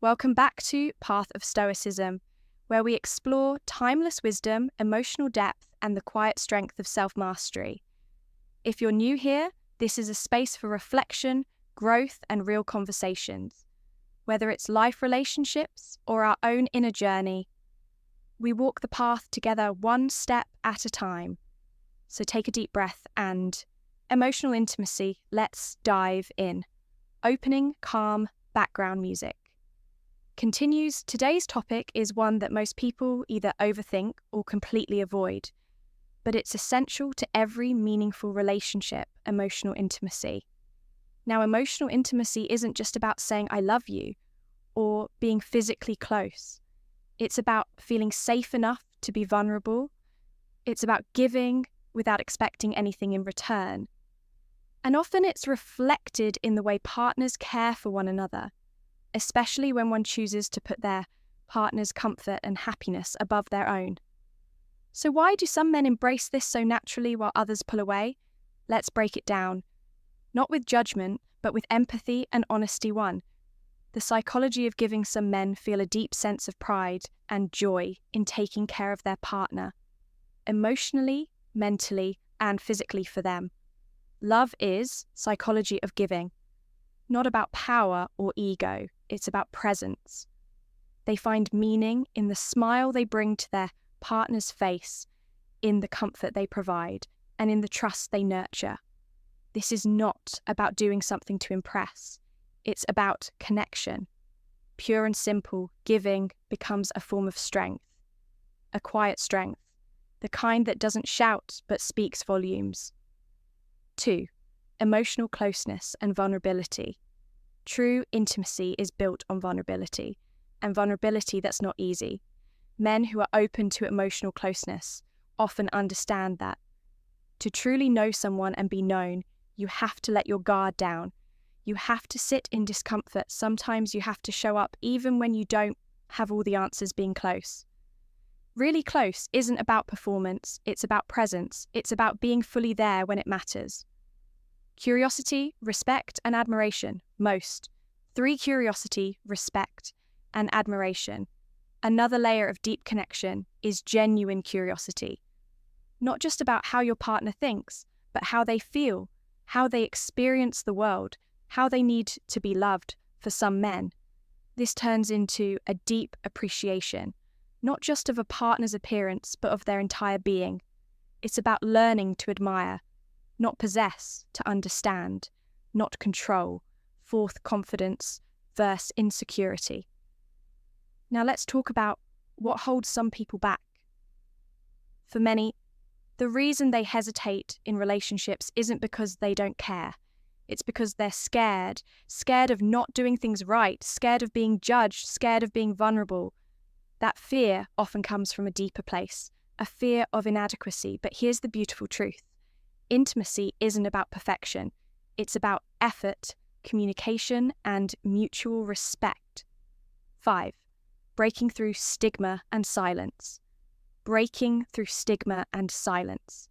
Welcome back to Path of Stoicism, where we explore timeless wisdom, emotional depth, and the quiet strength of self-mastery. If you're new here, this is a space for reflection, growth, and real conversations. Whether it's life relationships or our own inner journey, we walk the path together one step at a time. So take a deep breath and emotional intimacy, let's dive in. Opening calm background music. Continues, today's topic is one that most people either overthink or completely avoid, but it's essential to every meaningful relationship, emotional intimacy. Now, emotional intimacy isn't just about saying I love you or being physically close. It's about feeling safe enough to be vulnerable. It's about giving without expecting anything in return. And often it's reflected in the way partners care for one another, especially when one chooses to put their partner's comfort and happiness above their own. So why do some men embrace this so naturally while others pull away? Let's break it down. Not with judgment, but with empathy and honesty won. The psychology of giving some men feel a deep sense of pride and joy in taking care of their partner, emotionally, mentally, and physically for them. Love is psychology of giving, not about power or ego. It's about presence. They find meaning in the smile they bring to their partner's face, in the comfort they provide, and in the trust they nurture. This is not about doing something to impress. It's about connection. Pure and simple, giving becomes a form of strength, a quiet strength, the kind that doesn't shout but speaks volumes. 2. Emotional closeness and vulnerability. True intimacy is built on vulnerability, and vulnerability that's not easy. Men who are open to emotional closeness often understand that. To truly know someone and be known, you have to let your guard down. You have to sit in discomfort. Sometimes you have to show up even when you don't have all the answers being close. Really close isn't about performance, it's about presence. It's about being fully there when it matters. Curiosity, respect, and admiration, most. 3, curiosity, respect, and admiration. Another layer of deep connection is genuine curiosity. Not just about how your partner thinks, but how they feel, how they experience the world, how they need to be loved for some men. This turns into a deep appreciation, not just of a partner's appearance, but of their entire being. It's about learning to admire, not possess, to understand, not control. 4th, confidence versus insecurity. Now let's talk about what holds some people back. For many, the reason they hesitate in relationships isn't because they don't care. It's because they're scared of not doing things right, scared of being judged, scared of being vulnerable. That fear often comes from a deeper place, a fear of inadequacy. But here's the beautiful truth. Intimacy isn't about perfection. It's about effort, communication, and mutual respect. 5. Breaking through stigma and silence. Breaking through stigma and silence.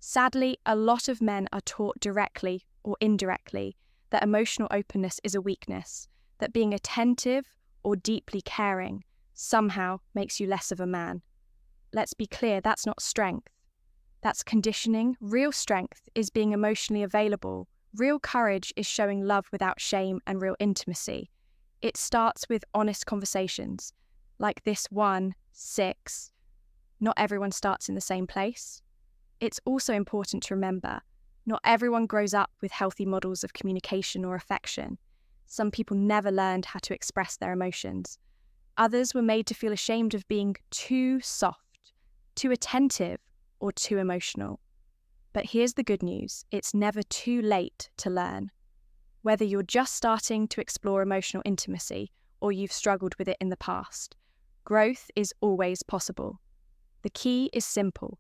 Sadly, a lot of men are taught directly or indirectly that emotional openness is a weakness, that being attentive or deeply caring somehow makes you less of a man. Let's be clear, that's not strength. That's conditioning. Real strength is being emotionally available. Real courage is showing love without shame, and real intimacy. It starts with honest conversations, like this 1-6. Not everyone starts in the same place. It's also important to remember, not everyone grows up with healthy models of communication or affection. Some people never learned how to express their emotions. Others were made to feel ashamed of being too soft, too attentive, or too emotional. But here's the good news, it's never too late to learn. Whether you're just starting to explore emotional intimacy or you've struggled with it in the past, growth is always possible. The key is simple.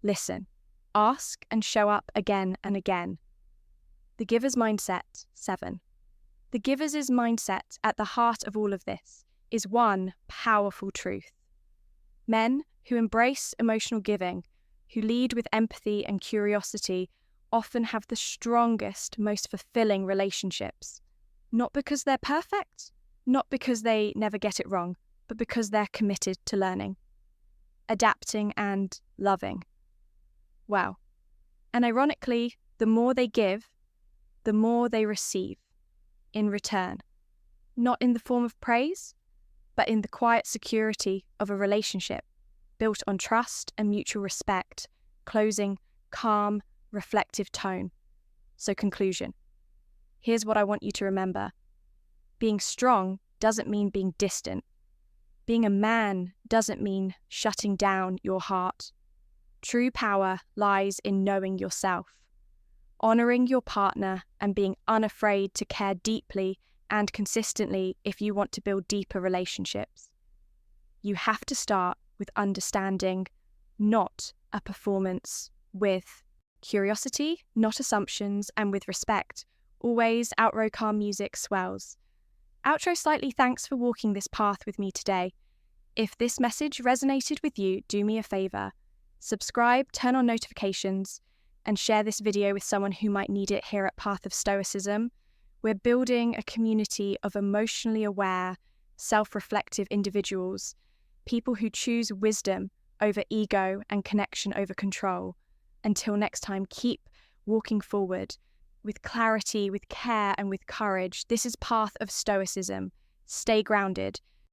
Listen, ask, and show up again and again. The giver's mindset, 7. The giver's mindset at the heart of all of this is one powerful truth. Men who embrace emotional giving, who lead with empathy and curiosity, often have the strongest, most fulfilling relationships. Not because they're perfect, not because they never get it wrong, but because they're committed to learning, adapting, and loving. Wow. And ironically, the more they give, the more they receive in return, not in the form of praise, but in the quiet security of a relationship built on trust and mutual respect, closing, calm, reflective tone. So, conclusion. Here's what I want you to remember. Being strong doesn't mean being distant. Being a man doesn't mean shutting down your heart. True power lies in knowing yourself, honoring your partner, and being unafraid to care deeply and consistently if you want to build deeper relationships. You have to start with understanding, not a performance, with curiosity, not assumptions, and with respect. Always outro calm music swells. Outro slightly thanks for walking this path with me today. If this message resonated with you, do me a favor. Subscribe, turn on notifications, and share this video with someone who might need it here at Path of Stoicism. We're building a community of emotionally aware, self-reflective individuals, people who choose wisdom over ego and connection over control. Until next time, keep walking forward with clarity, with care, and with courage. This is Path of Stoicism. Stay grounded.